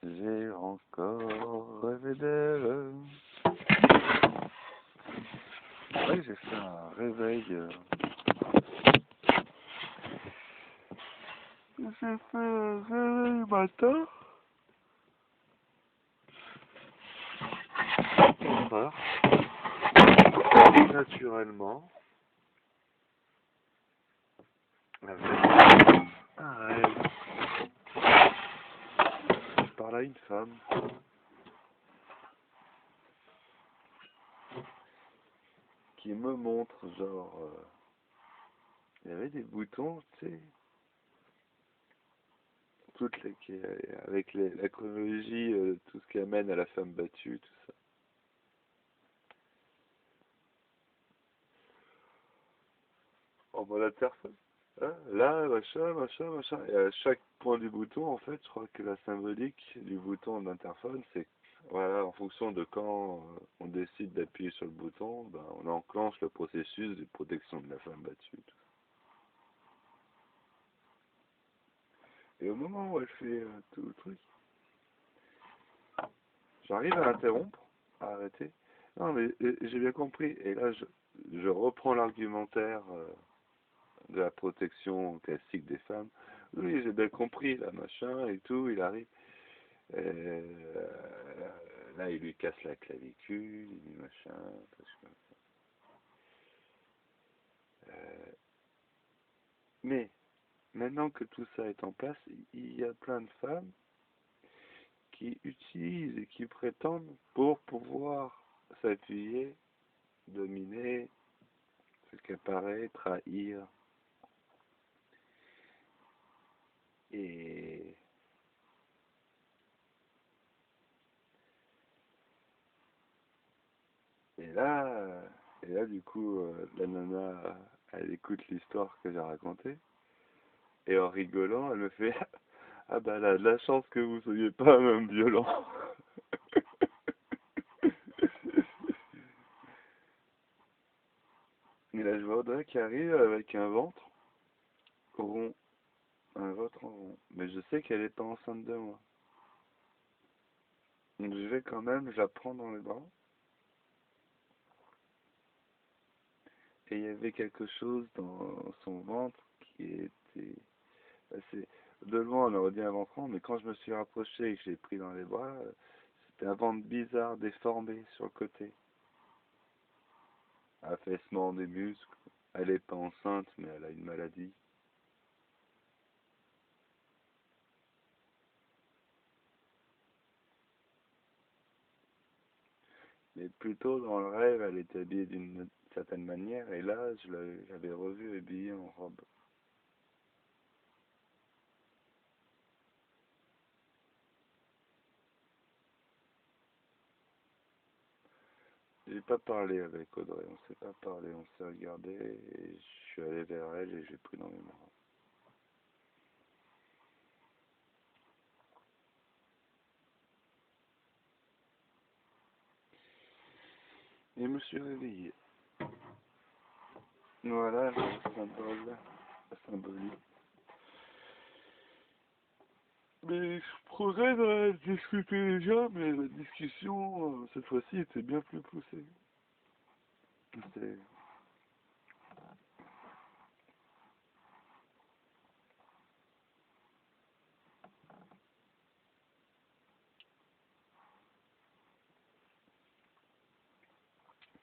J'ai encore rêvé d'elle. Ouais, j'ai fait un réveil. J'ai fait un réveil matin. 4 heures. Naturellement. Avec un rêve. Je parle à une femme. Qui me montre, genre. Il y avait des boutons, tu sais. Avec la chronologie, tout ce qui amène à la femme battue, tout ça. En mode interphone. Hein, là, machin. Et à chaque point du bouton, en fait, je crois que la symbolique du bouton d'interphone, c'est voilà, en fonction de quand on décide d'appuyer sur le bouton, ben, on enclenche le processus de protection de la femme battue. Tout. Et au moment où elle fait tout le truc, j'arrive à l'interrompre, à arrêter. Non, mais j'ai bien compris. Et là, je reprends l'argumentaire de la protection classique des femmes. Oui, j'ai bien compris, là, machin et tout, il arrive. Euh, Là, il lui casse la clavicule, il dit machin, mais maintenant que tout ça est en place, il y a plein de femmes qui utilisent et qui prétendent pour pouvoir s'appuyer, dominer, s'accaparer, trahir. Et, et là, du coup, la nana, elle écoute l'histoire que j'ai racontée. Et en rigolant, elle me fait ah bah là, de la chance que vous soyez pas un homme violent. Et là, je vois Audrey qui arrive avec un ventre rond. Un ventre rond. Mais je sais qu'elle est pas enceinte de moi. Donc je vais quand même, je la prends dans les bras. Et il y avait quelque chose dans son ventre qui était assez... De loin, on aurait dit un ventre rond, mais quand je me suis rapproché et que je l'ai pris dans les bras, c'était un ventre bizarre, déformé sur le côté. Affaissement des muscles. Elle est pas enceinte, mais elle a une maladie. Mais plutôt dans le rêve, elle était habillée d'une certaine manière, et là, j'avais revue habillée en robe. J'ai pas parlé avec Audrey, on s'est pas parlé, on s'est regardé, et je suis allé vers elle et j'ai pris dans mes bras. Et je me suis réveillé. Voilà le symbole. Mais je progresse dans la discuter déjà, mais la discussion, cette fois-ci, était bien plus poussée. C'est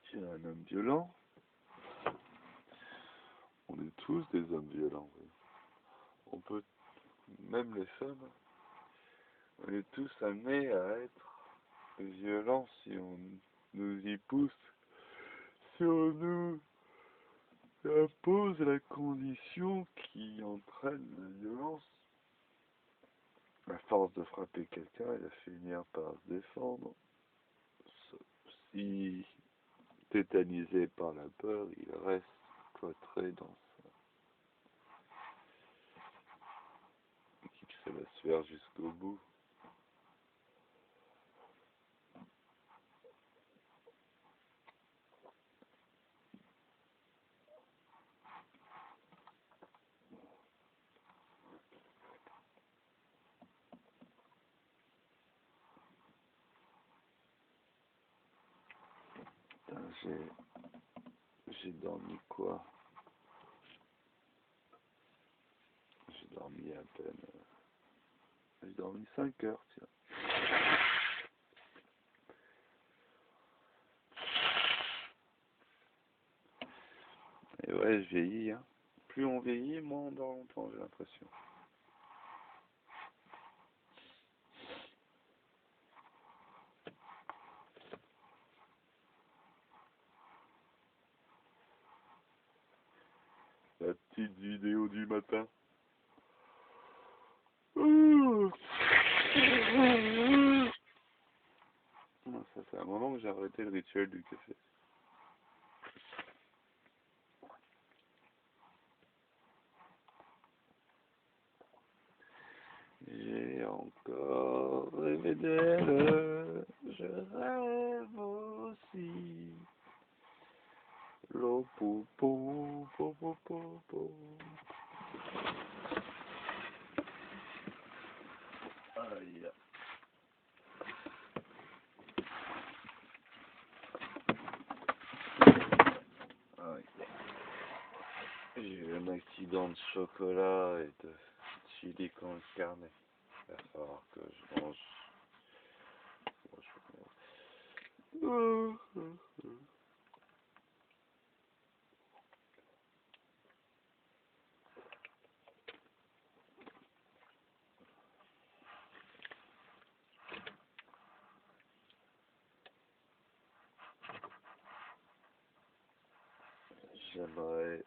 tu es un homme violent, on est tous des hommes violents. Oui. On peut, même les femmes, on est tous amenés à être violents si on nous y pousse, si on nous impose la condition qui entraîne la violence. À force de frapper quelqu'un, il va finir par se défendre. Si tétanisé par la peur, il reste cloîtré dans sa équipe, ça va se faire jusqu'au bout. J'ai dormi quoi? J'ai dormi à peine. J'ai dormi 5 heures, tiens. Et ouais, je vieillis, hein. Plus on vieillit, moins on dort longtemps, j'ai l'impression. La petite vidéo du matin. Ça fait un moment que j'ai arrêté le rituel du café. J'ai encore rêvé d'elle, je rêve aussi. Lo po po po po po po. Aïe. Aïe. J'ai eu un accident de chocolat et de chili con carne. Il va falloir que je mange. J'aimerais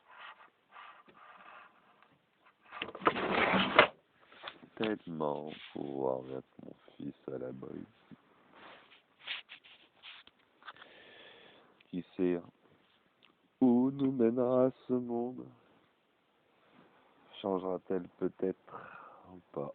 tellement pouvoir mettre mon fils à l'abri. Qui sait où nous mènera ce monde? Changera-t-elle peut-être ou pas?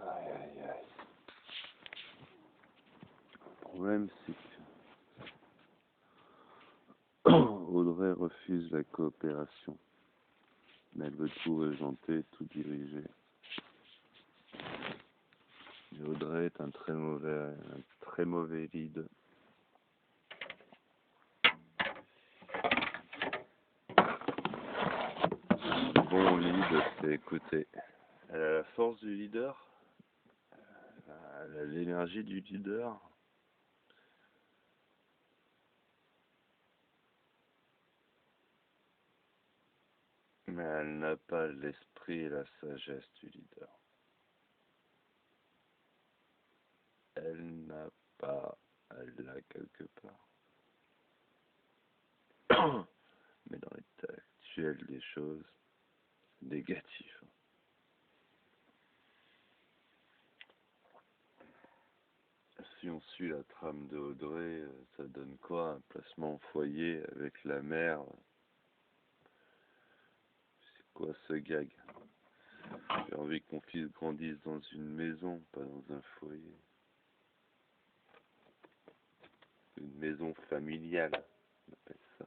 Aïe aïe aïe. Le problème c'est que Audrey refuse la coopération. Mais elle veut tout régenter, tout diriger. Et Audrey est un très mauvais lead. Bon lead, c'est écouter. Elle a la force du leader, elle a l'énergie du leader. Mais elle n'a pas l'esprit et la sagesse du leader. Elle n'a pas, elle l'a quelque part. Mais dans l'état actuel des choses, c'est négatif. Si on suit la trame de Audrey, ça donne quoi? Un placement au foyer avec la mère? C'est quoi ce gag? J'ai envie que mon fils grandisse dans une maison, pas dans un foyer. Une maison familiale, on appelle ça.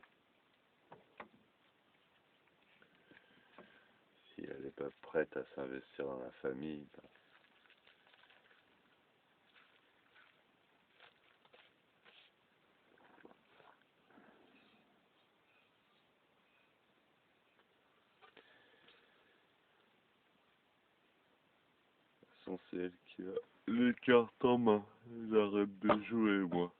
Si elle n'est pas prête à s'investir dans la famille, ben, c'est elle qui a les cartes en main. J'arrête de jouer, moi.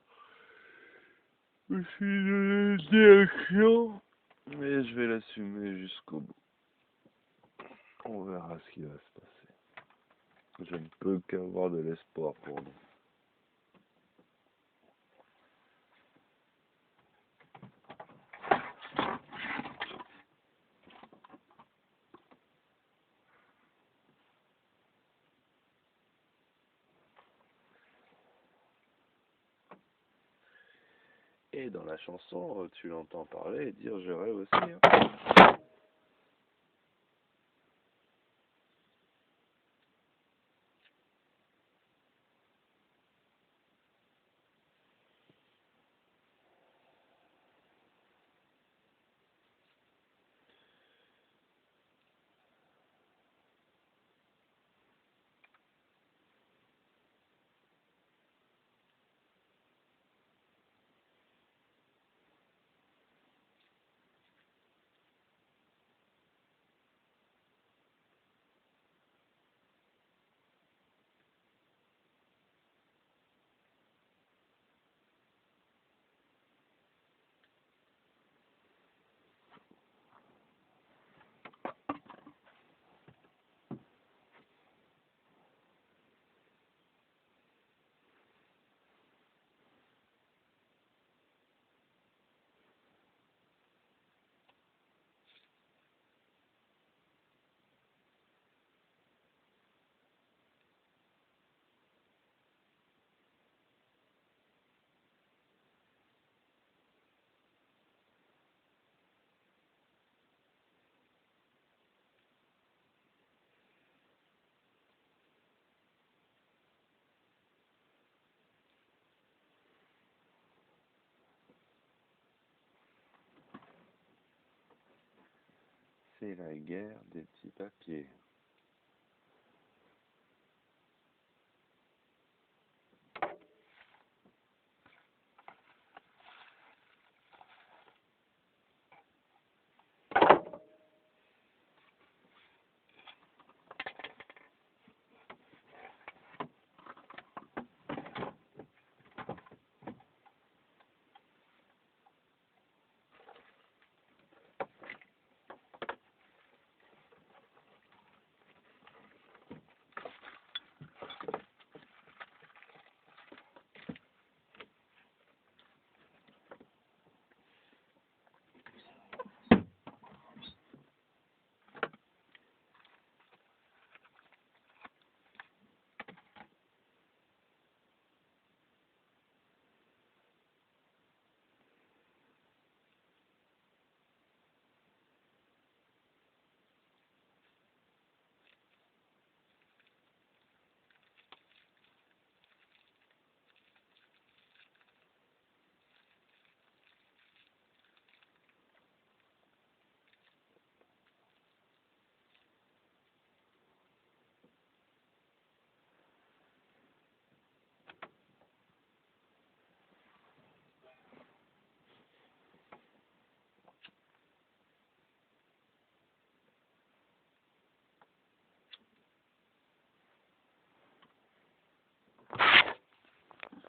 Je suis de la direction, mais je vais l'assumer jusqu'au bout. On verra ce qui va se passer. Je ne peux qu'avoir de l'espoir pour nous. Et dans la chanson, tu l'entends parler et dire je rêve aussi. Hein. C'est la guerre des petits papiers.